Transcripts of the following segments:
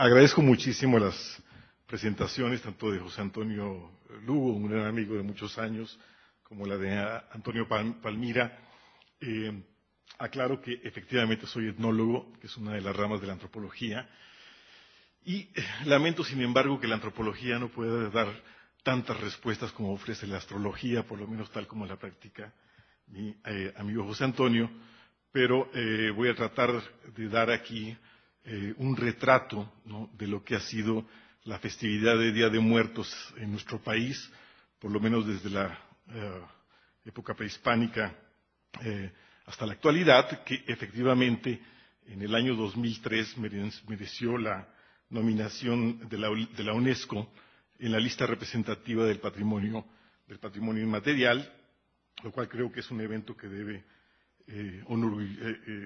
Agradezco muchísimo las presentaciones, tanto de José Antonio Lugo, un gran amigo de muchos años, como la de Antonio Palmira. Aclaro que efectivamente soy etnólogo, que es una de las ramas de la antropología, y lamento, sin embargo, que la antropología no pueda dar tantas respuestas como ofrece la astrología, por lo menos tal como la practica mi amigo José Antonio, pero voy a tratar de dar aquí un retrato, ¿no?, de lo que ha sido la festividad de Día de Muertos en nuestro país, por lo menos desde la época prehispánica hasta la actualidad, que efectivamente en el año 2003 mereció la nominación de la UNESCO en la lista representativa del patrimonio inmaterial, lo cual creo que es un evento que debe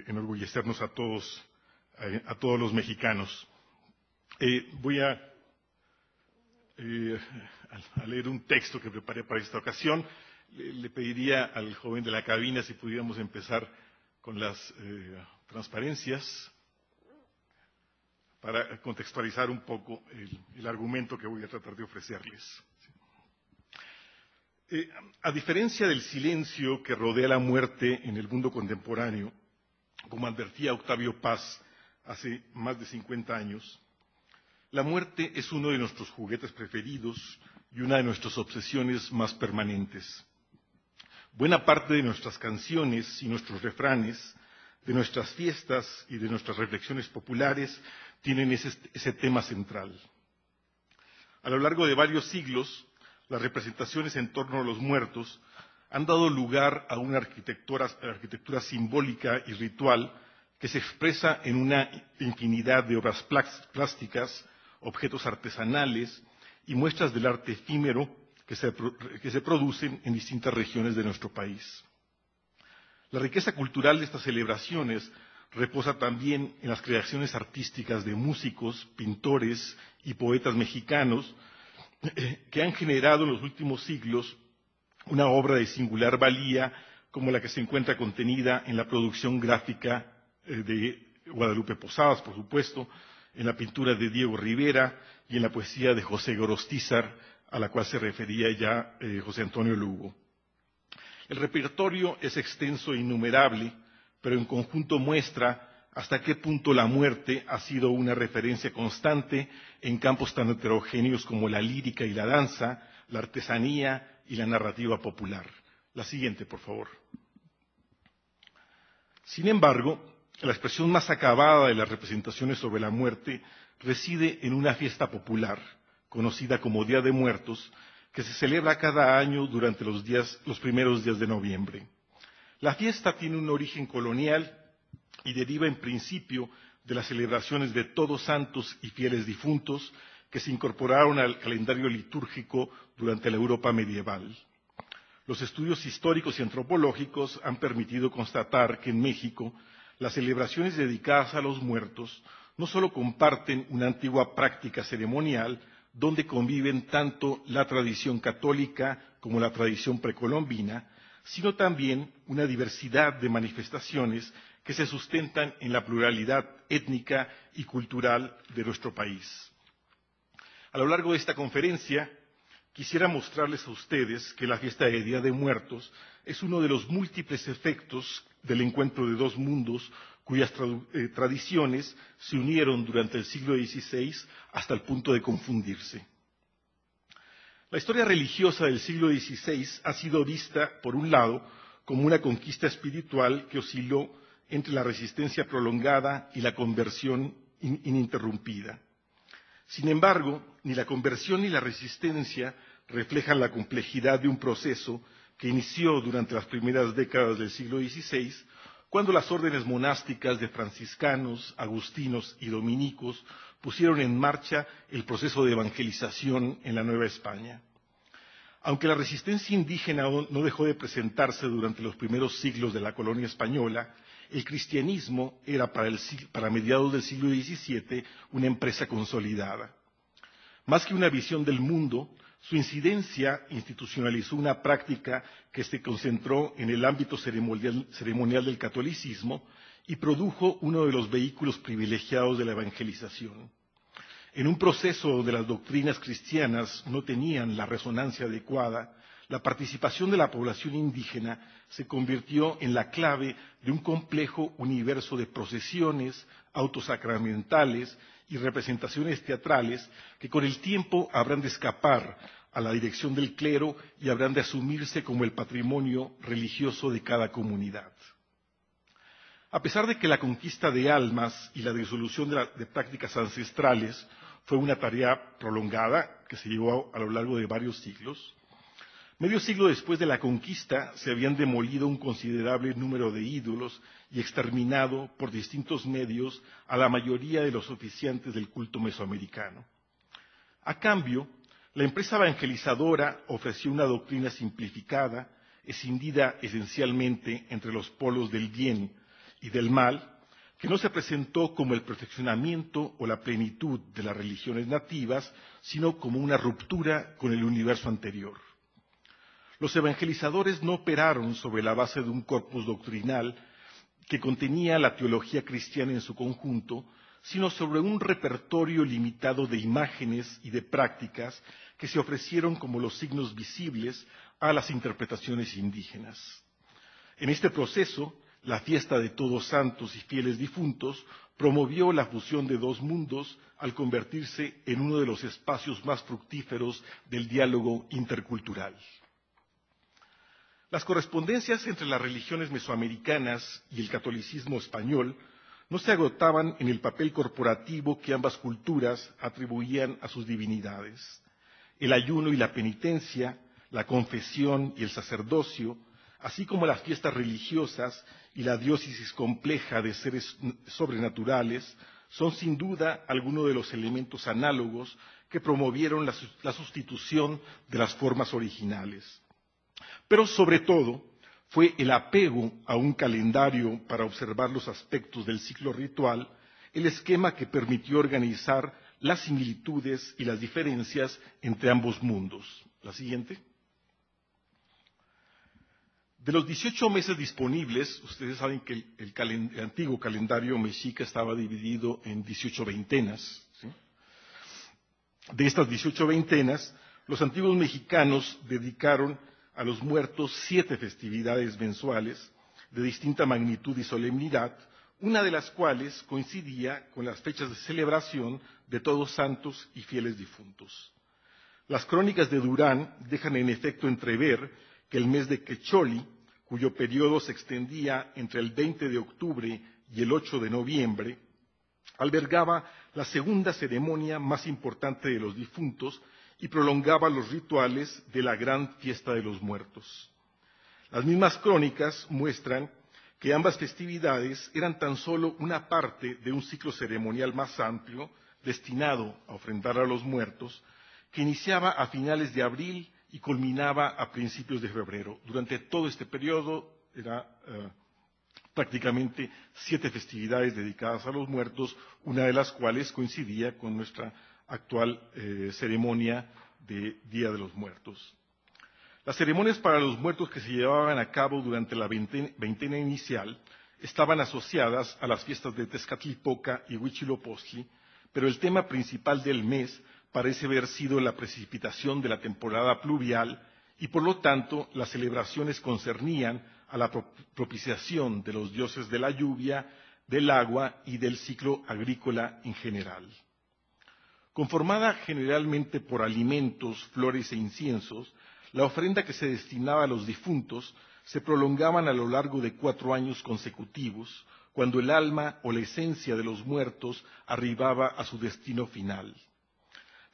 enorgullecernos a todos los mexicanos. Voy a leer un texto que preparé para esta ocasión. Le pediría al joven de la cabina si pudiéramos empezar con las transparencias para contextualizar un poco el argumento que voy a tratar de ofrecerles. A diferencia del silencio que rodea la muerte en el mundo contemporáneo, como advertía Octavio Paz hace más de 50 años, la muerte es uno de nuestros juguetes preferidos y una de nuestras obsesiones más permanentes. Buena parte de nuestras canciones y nuestros refranes, de nuestras fiestas y de nuestras reflexiones populares tienen ese tema central. A lo largo de varios siglos, las representaciones en torno a los muertos han dado lugar a una arquitectura simbólica y ritual que se expresa en una infinidad de obras plásticas, objetos artesanales y muestras del arte efímero que se producen en distintas regiones de nuestro país. La riqueza cultural de estas celebraciones reposa también en las creaciones artísticas de músicos, pintores y poetas mexicanos que han generado en los últimos siglos una obra de singular valía como la que se encuentra contenida en la producción gráfica de Guadalupe Posadas, por supuesto, en la pintura de Diego Rivera y en la poesía de José Gorostizar, a la cual se refería ya José Antonio Lugo. El repertorio es extenso e innumerable, pero en conjunto muestra hasta qué punto la muerte ha sido una referencia constante en campos tan heterogéneos como la lírica y la danza, la artesanía y la narrativa popular. La siguiente, por favor. Sin embargo, la expresión más acabada de las representaciones sobre la muerte reside en una fiesta popular, conocida como Día de Muertos, que se celebra cada año durante los primeros días de noviembre. La fiesta tiene un origen colonial y deriva en principio de las celebraciones de Todos Santos y Fieles Difuntos que se incorporaron al calendario litúrgico durante la Europa medieval. Los estudios históricos y antropológicos han permitido constatar que en México las celebraciones dedicadas a los muertos no solo comparten una antigua práctica ceremonial donde conviven tanto la tradición católica como la tradición precolombina, sino también una diversidad de manifestaciones que se sustentan en la pluralidad étnica y cultural de nuestro país. A lo largo de esta conferencia, quisiera mostrarles a ustedes que la fiesta de Día de Muertos es uno de los múltiples efectos del encuentro de dos mundos cuyas tradiciones se unieron durante el siglo XVI hasta el punto de confundirse. La historia religiosa del siglo XVI ha sido vista, por un lado, como una conquista espiritual que osciló entre la resistencia prolongada y la conversión ininterrumpida. Sin embargo, ni la conversión ni la resistencia reflejan la complejidad de un proceso que inició durante las primeras décadas del siglo XVI, cuando las órdenes monásticas de franciscanos, agustinos y dominicos pusieron en marcha el proceso de evangelización en la Nueva España. Aunque la resistencia indígena no dejó de presentarse durante los primeros siglos de la colonia española, el cristianismo era para mediados del siglo XVII una empresa consolidada. Más que una visión del mundo, su incidencia institucionalizó una práctica que se concentró en el ámbito ceremonial del catolicismo y produjo uno de los vehículos privilegiados de la evangelización. En un proceso donde las doctrinas cristianas no tenían la resonancia adecuada, la participación de la población indígena se convirtió en la clave de un complejo universo de procesiones, autos sacramentales y representaciones teatrales que con el tiempo habrán de escapar a la dirección del clero y habrán de asumirse como el patrimonio religioso de cada comunidad. A pesar de que la conquista de almas y la disolución de prácticas ancestrales fue una tarea prolongada que se llevó a lo largo de varios siglos, medio siglo después de la conquista se habían demolido un considerable número de ídolos y exterminado por distintos medios a la mayoría de los oficiantes del culto mesoamericano. A cambio, la empresa evangelizadora ofreció una doctrina simplificada, escindida esencialmente entre los polos del bien y del mal, que no se presentó como el perfeccionamiento o la plenitud de las religiones nativas, sino como una ruptura con el universo anterior. Los evangelizadores no operaron sobre la base de un corpus doctrinal que contenía la teología cristiana en su conjunto, sino sobre un repertorio limitado de imágenes y de prácticas que se ofrecieron como los signos visibles a las interpretaciones indígenas. En este proceso, la fiesta de Todos Santos y Fieles Difuntos promovió la fusión de dos mundos al convertirse en uno de los espacios más fructíferos del diálogo intercultural. Las correspondencias entre las religiones mesoamericanas y el catolicismo español no se agotaban en el papel corporativo que ambas culturas atribuían a sus divinidades. El ayuno y la penitencia, la confesión y el sacerdocio, así como las fiestas religiosas y la diócesis compleja de seres sobrenaturales, son sin duda algunos de los elementos análogos que promovieron la sustitución de las formas originales. Pero sobre todo fue el apego a un calendario para observar los aspectos del ciclo ritual el esquema que permitió organizar las similitudes y las diferencias entre ambos mundos. La siguiente. De los 18 meses disponibles, ustedes saben que el antiguo calendario mexica estaba dividido en 18 veintenas. ¿Sí? De estas 18 veintenas, los antiguos mexicanos dedicaron a los muertos 7 festividades mensuales de distinta magnitud y solemnidad, una de las cuales coincidía con las fechas de celebración de Todos Santos y Fieles Difuntos. Las crónicas de Durán dejan en efecto entrever que el mes de Quecholi, cuyo periodo se extendía entre el 20 de octubre y el 8 de noviembre, albergaba la segunda ceremonia más importante de los difuntos y prolongaba los rituales de la gran fiesta de los muertos. Las mismas crónicas muestran que ambas festividades eran tan solo una parte de un ciclo ceremonial más amplio destinado a ofrendar a los muertos, que iniciaba a finales de abril y culminaba a principios de febrero. Durante todo este periodo era prácticamente 7 festividades dedicadas a los muertos, una de las cuales coincidía con nuestra actual ceremonia de Día de los Muertos. Las ceremonias para los muertos que se llevaban a cabo durante la veintena inicial estaban asociadas a las fiestas de Tezcatlipoca y Huitzilopochtli, pero el tema principal del mes parece haber sido la precipitación de la temporada pluvial y, por lo tanto, las celebraciones concernían a la propiciación de los dioses de la lluvia, del agua y del ciclo agrícola en general. Conformada generalmente por alimentos, flores e inciensos, la ofrenda que se destinaba a los difuntos se prolongaban a lo largo de 4 años consecutivos, cuando el alma o la esencia de los muertos arribaba a su destino final.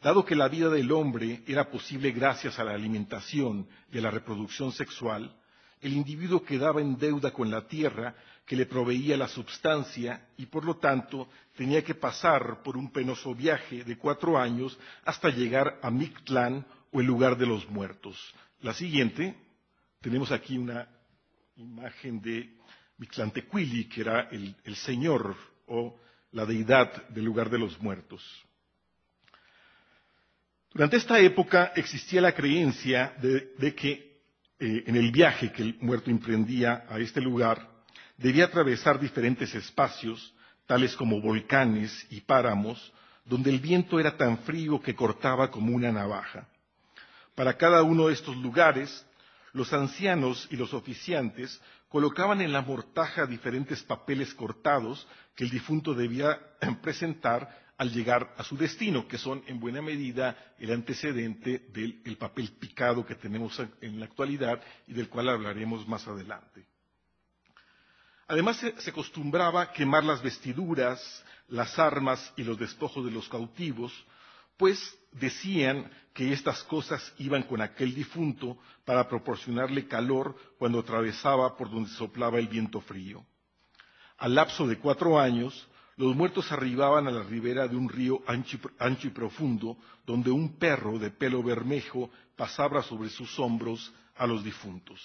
Dado que la vida del hombre era posible gracias a la alimentación y a la reproducción sexual, el individuo quedaba en deuda con la tierra que le proveía la substancia y, por lo tanto, tenía que pasar por un penoso viaje de 4 años hasta llegar a Mictlán o el lugar de los muertos. La siguiente, tenemos aquí una imagen de Mictlantecuhtli, que era el señor o la deidad del lugar de los muertos. Durante esta época existía la creencia de que en el viaje que el muerto emprendía a este lugar debía atravesar diferentes espacios, tales como volcanes y páramos, donde el viento era tan frío que cortaba como una navaja. Para cada uno de estos lugares, los ancianos y los oficiantes colocaban en la mortaja diferentes papeles cortados que el difunto debía presentar al llegar a su destino, que son en buena medida el antecedente del papel picado que tenemos en la actualidad y del cual hablaremos más adelante. Además, se acostumbraba quemar las vestiduras, las armas y los despojos de los cautivos, pues decían que estas cosas iban con aquel difunto para proporcionarle calor cuando atravesaba por donde soplaba el viento frío. Al lapso de 4 años, los muertos arribaban a la ribera de un río ancho y profundo, donde un perro de pelo bermejo pasaba sobre sus hombros a los difuntos.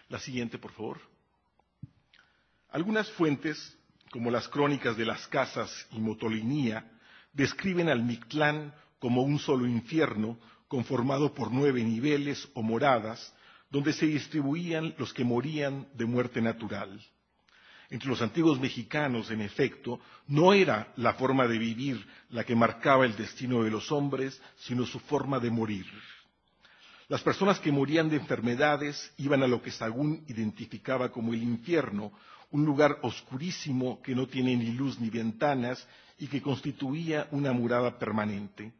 La siguiente, por favor. Algunas fuentes, como las crónicas de las Casas y Motolinía, describen al Mictlán como un solo infierno conformado por 9 niveles o moradas, donde se distribuían los que morían de muerte natural. Entre los antiguos mexicanos, en efecto, no era la forma de vivir la que marcaba el destino de los hombres, sino su forma de morir. Las personas que morían de enfermedades iban a lo que Sagún identificaba como el infierno, un lugar oscurísimo que no tiene ni luz ni ventanas y que constituía una morada permanente.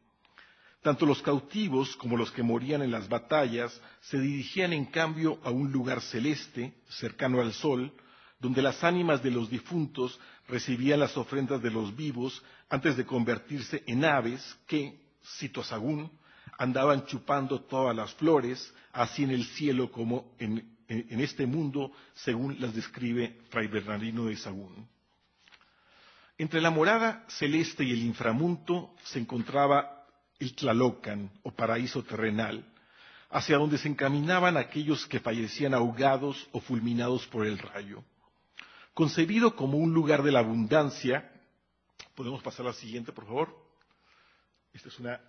Tanto los cautivos como los que morían en las batallas se dirigían en cambio a un lugar celeste, cercano al sol, donde las ánimas de los difuntos recibían las ofrendas de los vivos antes de convertirse en aves que, cito a Sagún, andaban chupando todas las flores, así en el cielo como en este mundo, según las describe Fray Bernardino de Sagún. Entre la morada celeste y el inframundo se encontraba el Tlalocan, o paraíso terrenal, hacia donde se encaminaban aquellos que fallecían ahogados o fulminados por el rayo. Concebido como un lugar de la abundancia, podemos pasar a la siguiente, por favor. Esta es una...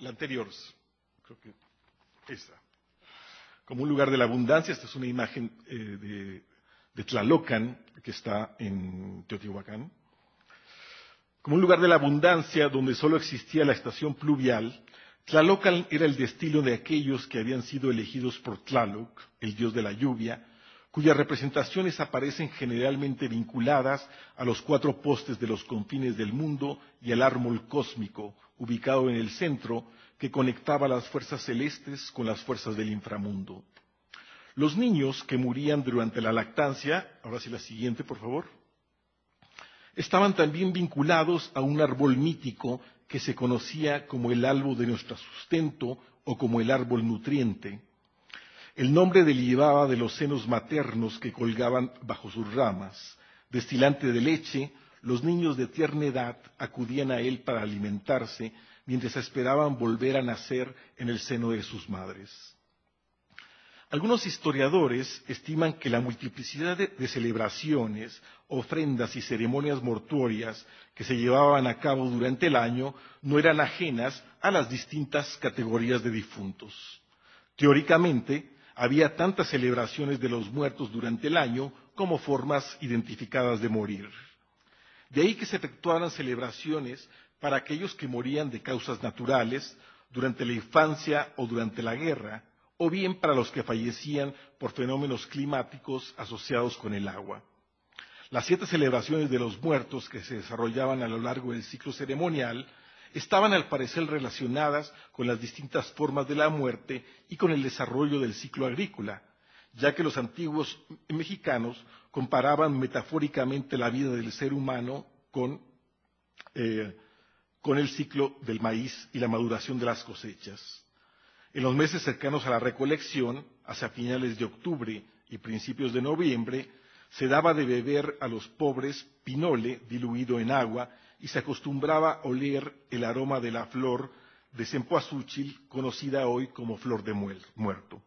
la anterior, creo que esta. Como un lugar de la abundancia, esta es una imagen de Tlalocan, que está en Teotihuacán. Como un lugar de la abundancia donde solo existía la estación pluvial, Tlalocan era el destino de aquellos que habían sido elegidos por Tlaloc, el dios de la lluvia, cuyas representaciones aparecen generalmente vinculadas a los 4 postes de los confines del mundo y al árbol cósmico, ubicado en el centro, que conectaba las fuerzas celestes con las fuerzas del inframundo. Los niños que morían durante la lactancia, ahora sí la siguiente, por favor, estaban también vinculados a un árbol mítico que se conocía como el árbol de nuestro sustento o como el árbol nutriente. El nombre derivaba de los senos maternos que colgaban bajo sus ramas. Destilante de leche, los niños de tierna edad acudían a él para alimentarse mientras esperaban volver a nacer en el seno de sus madres. Algunos historiadores estiman que la multiplicidad de celebraciones, ofrendas y ceremonias mortuorias que se llevaban a cabo durante el año no eran ajenas a las distintas categorías de difuntos. Teóricamente, había tantas celebraciones de los muertos durante el año como formas identificadas de morir. De ahí que se efectuaran celebraciones para aquellos que morían de causas naturales, durante la infancia o durante la guerra, o bien para los que fallecían por fenómenos climáticos asociados con el agua. Las 7 celebraciones de los muertos que se desarrollaban a lo largo del ciclo ceremonial estaban al parecer relacionadas con las distintas formas de la muerte y con el desarrollo del ciclo agrícola, ya que los antiguos mexicanos comparaban metafóricamente la vida del ser humano con el ciclo del maíz y la maduración de las cosechas. En los meses cercanos a la recolección, hacia finales de octubre y principios de noviembre, se daba de beber a los pobres pinole diluido en agua y se acostumbraba a oler el aroma de la flor de cempasúchil, conocida hoy como flor de muerto.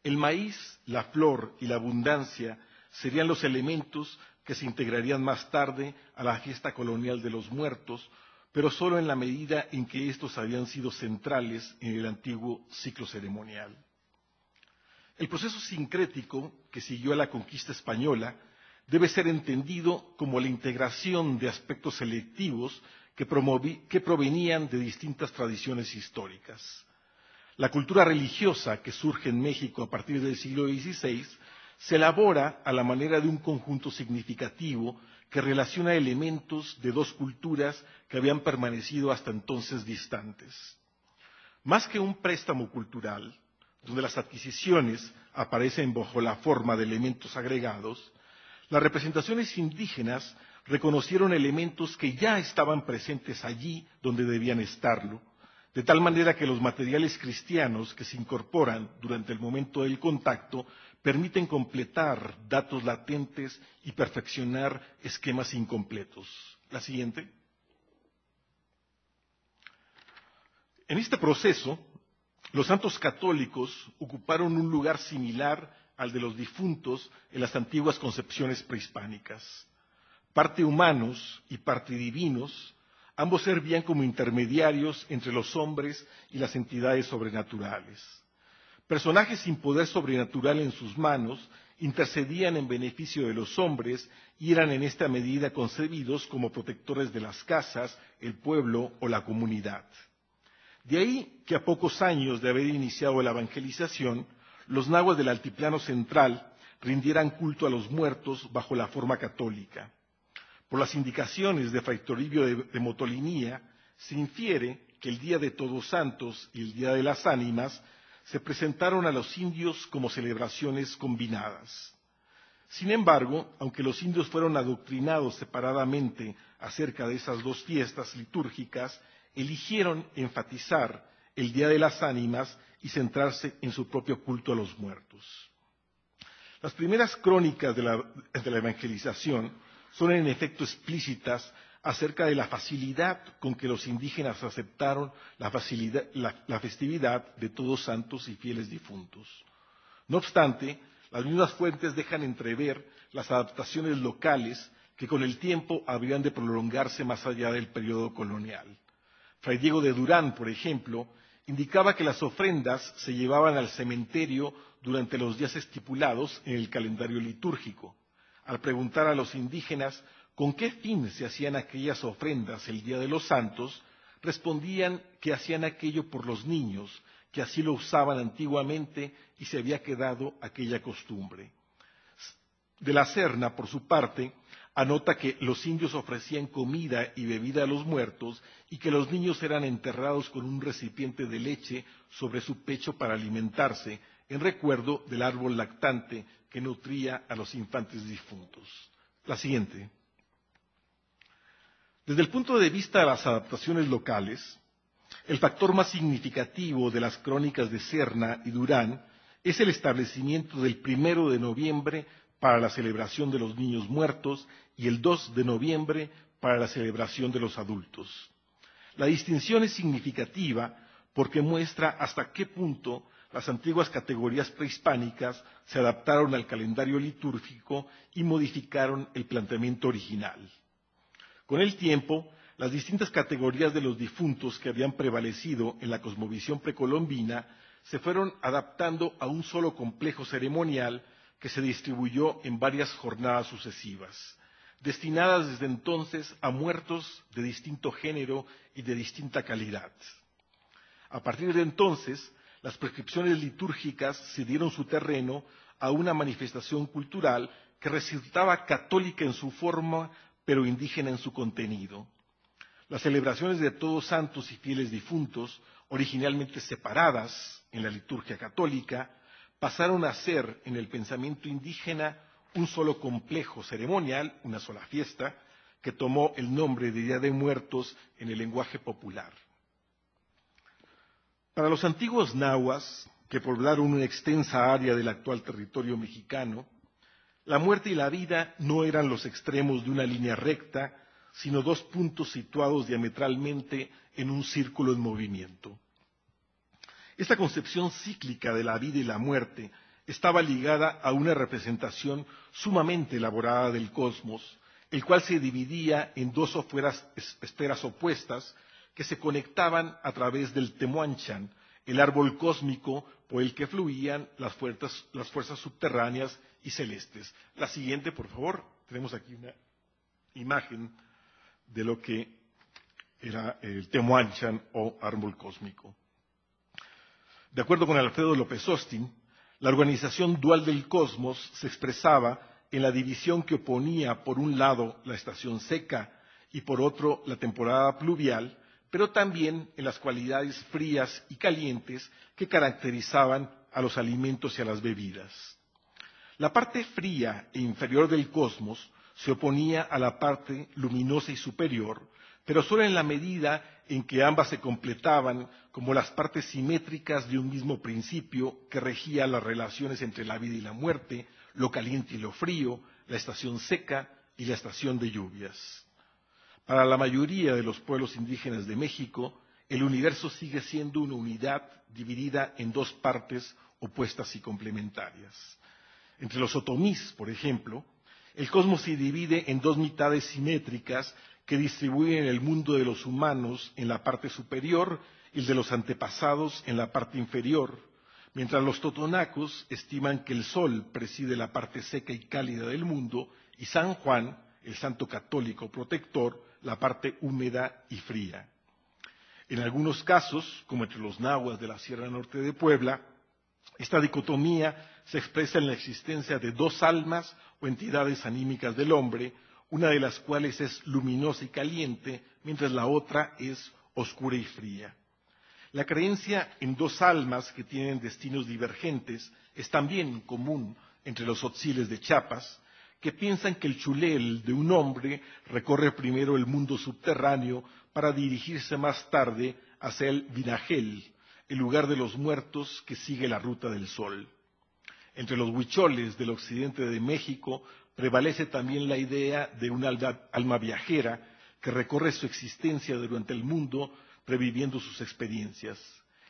El maíz, la flor y la abundancia serían los elementos que se integrarían más tarde a la fiesta colonial de los muertos, pero solo en la medida en que estos habían sido centrales en el antiguo ciclo ceremonial. El proceso sincrético que siguió a la conquista española debe ser entendido como la integración de aspectos selectivos que provenían de distintas tradiciones históricas. La cultura religiosa que surge en México a partir del siglo XVI se elabora a la manera de un conjunto significativo que relaciona elementos de dos culturas que habían permanecido hasta entonces distantes. Más que un préstamo cultural, donde las adquisiciones aparecen bajo la forma de elementos agregados, las representaciones indígenas reconocieron elementos que ya estaban presentes allí donde debían estarlo, de tal manera que los materiales cristianos que se incorporan durante el momento del contacto permiten completar datos latentes y perfeccionar esquemas incompletos. La siguiente. En este proceso, los santos católicos ocuparon un lugar similar al de los difuntos en las antiguas concepciones prehispánicas. Parte humanos y parte divinos, ambos servían como intermediarios entre los hombres y las entidades sobrenaturales. Personajes sin poder sobrenatural en sus manos intercedían en beneficio de los hombres y eran en esta medida concebidos como protectores de las casas, el pueblo o la comunidad. De ahí que a pocos años de haber iniciado la evangelización, los nahuas del altiplano central rindieran culto a los muertos bajo la forma católica. Por las indicaciones de Fray Toribio de Motolinía, se infiere que el Día de Todos Santos y el Día de las Ánimas se presentaron a los indios como celebraciones combinadas. Sin embargo, aunque los indios fueron adoctrinados separadamente acerca de esas dos fiestas litúrgicas, eligieron enfatizar el Día de las Ánimas y centrarse en su propio culto a los muertos. Las primeras crónicas de la evangelización son en efecto explícitas acerca de la facilidad con que los indígenas aceptaron la festividad de Todos Santos y Fieles Difuntos. No obstante, las mismas fuentes dejan entrever las adaptaciones locales que con el tiempo habrían de prolongarse más allá del periodo colonial. Fray Diego de Durán, por ejemplo, indicaba que las ofrendas se llevaban al cementerio durante los días estipulados en el calendario litúrgico. Al preguntar a los indígenas con qué fin se hacían aquellas ofrendas el Día de los Santos, respondían que hacían aquello por los niños, que así lo usaban antiguamente y se había quedado aquella costumbre. De la Serna, por su parte, anota que los indios ofrecían comida y bebida a los muertos y que los niños eran enterrados con un recipiente de leche sobre su pecho para alimentarse, en recuerdo del árbol lactante que nutría a los infantes difuntos. La siguiente. Desde el punto de vista de las adaptaciones locales, el factor más significativo de las crónicas de Serna y Durán es el establecimiento del 1 de noviembre para la celebración de los niños muertos y el 2 de noviembre para la celebración de los adultos. La distinción es significativa porque muestra hasta qué punto las antiguas categorías prehispánicas se adaptaron al calendario litúrgico y modificaron el planteamiento original. Con el tiempo, las distintas categorías de los difuntos que habían prevalecido en la cosmovisión precolombina se fueron adaptando a un solo complejo ceremonial que se distribuyó en varias jornadas sucesivas, destinadas desde entonces a muertos de distinto género y de distinta calidad. A partir de entonces, las prescripciones litúrgicas cedieron su terreno a una manifestación cultural que resultaba católica en su forma, pero indígena en su contenido. Las celebraciones de Todos Santos y Fieles Difuntos, originalmente separadas en la liturgia católica, pasaron a ser, en el pensamiento indígena, un solo complejo ceremonial, una sola fiesta, que tomó el nombre de Día de Muertos en el lenguaje popular. Para los antiguos nahuas, que poblaron una extensa área del actual territorio mexicano, la muerte y la vida no eran los extremos de una línea recta, sino dos puntos situados diametralmente en un círculo en movimiento. Esta concepción cíclica de la vida y la muerte estaba ligada a una representación sumamente elaborada del cosmos, el cual se dividía en dos esferas opuestas que se conectaban a través del Temuanchan, el árbol cósmico por el que fluían las fuerzas subterráneas y celestes. La siguiente, por favor. Tenemos aquí una imagen de lo que era el Temoanchan o árbol cósmico. De acuerdo con Alfredo López Austin, la organización dual del cosmos se expresaba en la división que oponía por un lado la estación seca y por otro la temporada pluvial, pero también en las cualidades frías y calientes que caracterizaban a los alimentos y a las bebidas. La parte fría e inferior del cosmos se oponía a la parte luminosa y superior, pero solo en la medida en que ambas se completaban como las partes simétricas de un mismo principio que regía las relaciones entre la vida y la muerte, lo caliente y lo frío, la estación seca y la estación de lluvias. Para la mayoría de los pueblos indígenas de México, el universo sigue siendo una unidad dividida en dos partes opuestas y complementarias. Entre los otomís, por ejemplo, el cosmos se divide en dos mitades simétricas que distribuyen el mundo de los humanos en la parte superior y el de los antepasados en la parte inferior, mientras los totonacos estiman que el Sol preside la parte seca y cálida del mundo y San Juan, el santo católico protector, la parte húmeda y fría. En algunos casos, como entre los nahuas de la Sierra Norte de Puebla, esta dicotomía se expresa en la existencia de dos almas o entidades anímicas del hombre, una de las cuales es luminosa y caliente, mientras la otra es oscura y fría. La creencia en dos almas que tienen destinos divergentes es también común entre los tzotziles de Chiapas, que piensan que el chulel de un hombre recorre primero el mundo subterráneo para dirigirse más tarde hacia el Vinagel, el lugar de los muertos que sigue la ruta del sol. Entre los huicholes del occidente de México prevalece también la idea de una alma viajera que recorre su existencia durante el mundo reviviendo sus experiencias.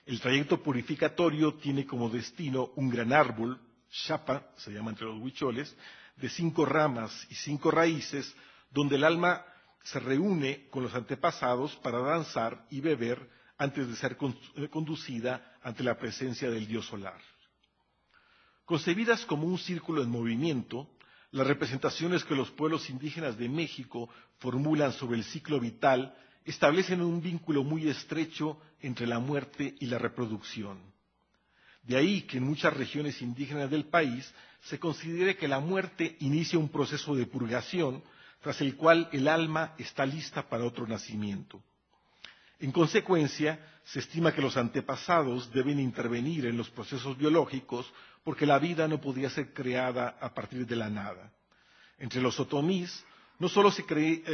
El trayecto purificatorio tiene como destino un gran árbol, chapa, se llama entre los huicholes, de 5 ramas y 5 raíces, donde el alma se reúne con los antepasados para danzar y beber antes de ser conducida ante la presencia del dios solar. Concebidas como un círculo en movimiento, las representaciones que los pueblos indígenas de México formulan sobre el ciclo vital establecen un vínculo muy estrecho entre la muerte y la reproducción. De ahí que en muchas regiones indígenas del país se considere que la muerte inicia un proceso de purgación, tras el cual el alma está lista para otro nacimiento. En consecuencia, se estima que los antepasados deben intervenir en los procesos biológicos porque la vida no podía ser creada a partir de la nada. Entre los otomís, no solo se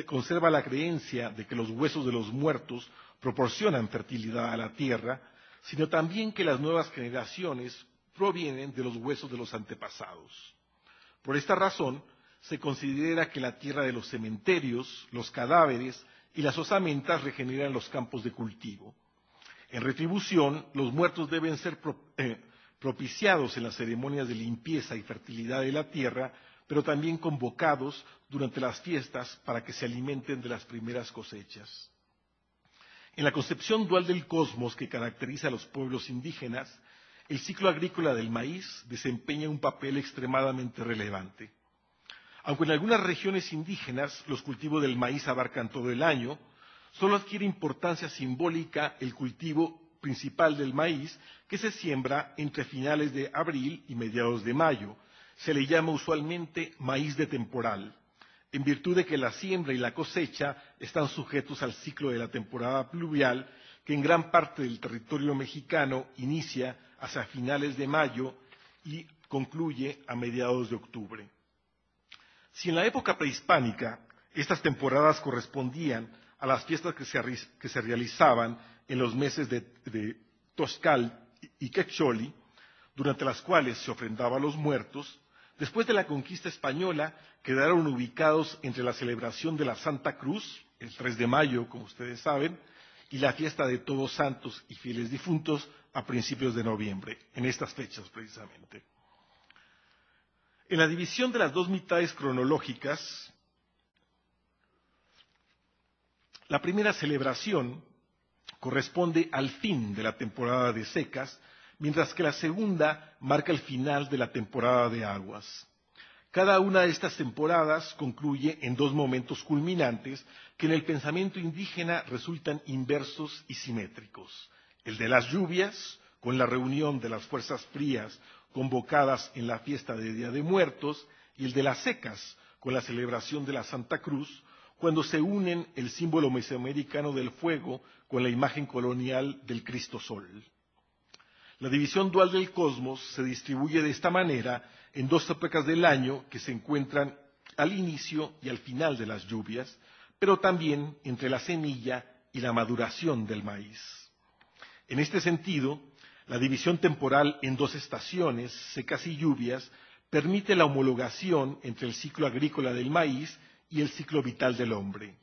conserva la creencia de que los huesos de los muertos proporcionan fertilidad a la tierra, sino también que las nuevas generaciones provienen de los huesos de los antepasados. Por esta razón, se considera que la tierra de los cementerios, los cadáveres y las osamentas regeneran los campos de cultivo. En retribución, los muertos deben ser propiciados en las ceremonias de limpieza y fertilidad de la tierra, pero también convocados durante las fiestas para que se alimenten de las primeras cosechas. En la concepción dual del cosmos que caracteriza a los pueblos indígenas, el ciclo agrícola del maíz desempeña un papel extremadamente relevante. Aunque en algunas regiones indígenas los cultivos del maíz abarcan todo el año, solo adquiere importancia simbólica el cultivo principal del maíz, que se siembra entre finales de abril y mediados de mayo. Se le llama usualmente maíz de temporal, en virtud de que la siembra y la cosecha están sujetos al ciclo de la temporada pluvial, que en gran parte del territorio mexicano inicia hacia finales de mayo y concluye a mediados de octubre. Si en la época prehispánica estas temporadas correspondían a las fiestas que se realizaban en los meses de Toscal y Quecholi, durante las cuales se ofrendaba a los muertos, después de la conquista española quedaron ubicados entre la celebración de la Santa Cruz, el 3 de mayo, como ustedes saben, y la fiesta de Todos Santos y Fieles Difuntos a principios de noviembre, en estas fechas precisamente. En la división de las dos mitades cronológicas, la primera celebración corresponde al fin de la temporada de secas, mientras que la segunda marca el final de la temporada de aguas. Cada una de estas temporadas concluye en dos momentos culminantes que en el pensamiento indígena resultan inversos y simétricos. El de las lluvias, con la reunión de las fuerzas frías convocadas en la fiesta de Día de Muertos, y el de las secas, con la celebración de la Santa Cruz, cuando se unen el símbolo mesoamericano del fuego con la imagen colonial del Cristo Sol. La división dual del cosmos se distribuye de esta manera en dos épocas del año que se encuentran al inicio y al final de las lluvias, pero también entre la semilla y la maduración del maíz. En este sentido, la división temporal en dos estaciones, secas y lluvias, permite la homologación entre el ciclo agrícola del maíz y el ciclo vital del hombre.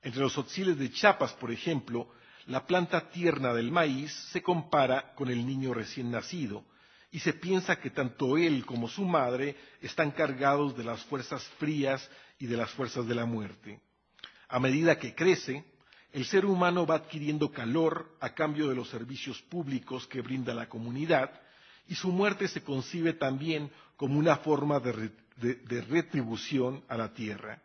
Entre los tzotziles de Chiapas, por ejemplo, la planta tierna del maíz se compara con el niño recién nacido y se piensa que tanto él como su madre están cargados de las fuerzas frías y de las fuerzas de la muerte. A medida que crece, el ser humano va adquiriendo calor a cambio de los servicios públicos que brinda la comunidad y su muerte se concibe también como una forma de retribución a la tierra.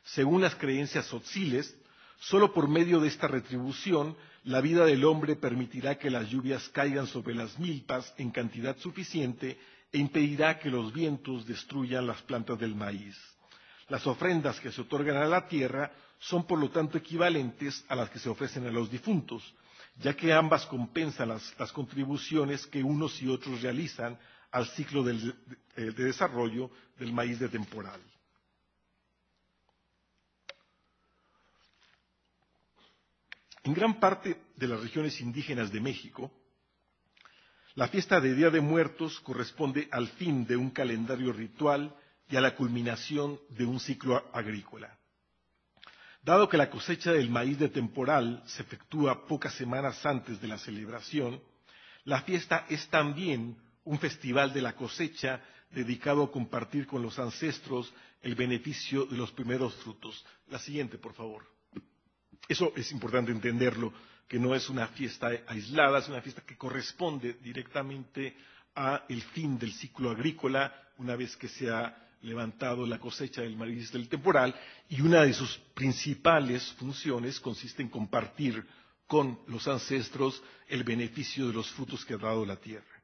Según las creencias tzotziles, solo por medio de esta retribución, la vida del hombre permitirá que las lluvias caigan sobre las milpas en cantidad suficiente e impedirá que los vientos destruyan las plantas del maíz. Las ofrendas que se otorgan a la tierra son por lo tanto equivalentes a las que se ofrecen a los difuntos, ya que ambas compensan las contribuciones que unos y otros realizan al ciclo de desarrollo del maíz de temporal. En gran parte de las regiones indígenas de México, la fiesta de Día de Muertos corresponde al fin de un calendario ritual y a la culminación de un ciclo agrícola. Dado que la cosecha del maíz de temporal se efectúa pocas semanas antes de la celebración, la fiesta es también un festival de la cosecha dedicado a compartir con los ancestros el beneficio de los primeros frutos. La siguiente, por favor. Eso es importante entenderlo, que no es una fiesta aislada, es una fiesta que corresponde directamente al fin del ciclo agrícola, una vez que se ha levantado la cosecha del maíz del temporal, y una de sus principales funciones consiste en compartir con los ancestros el beneficio de los frutos que ha dado la tierra.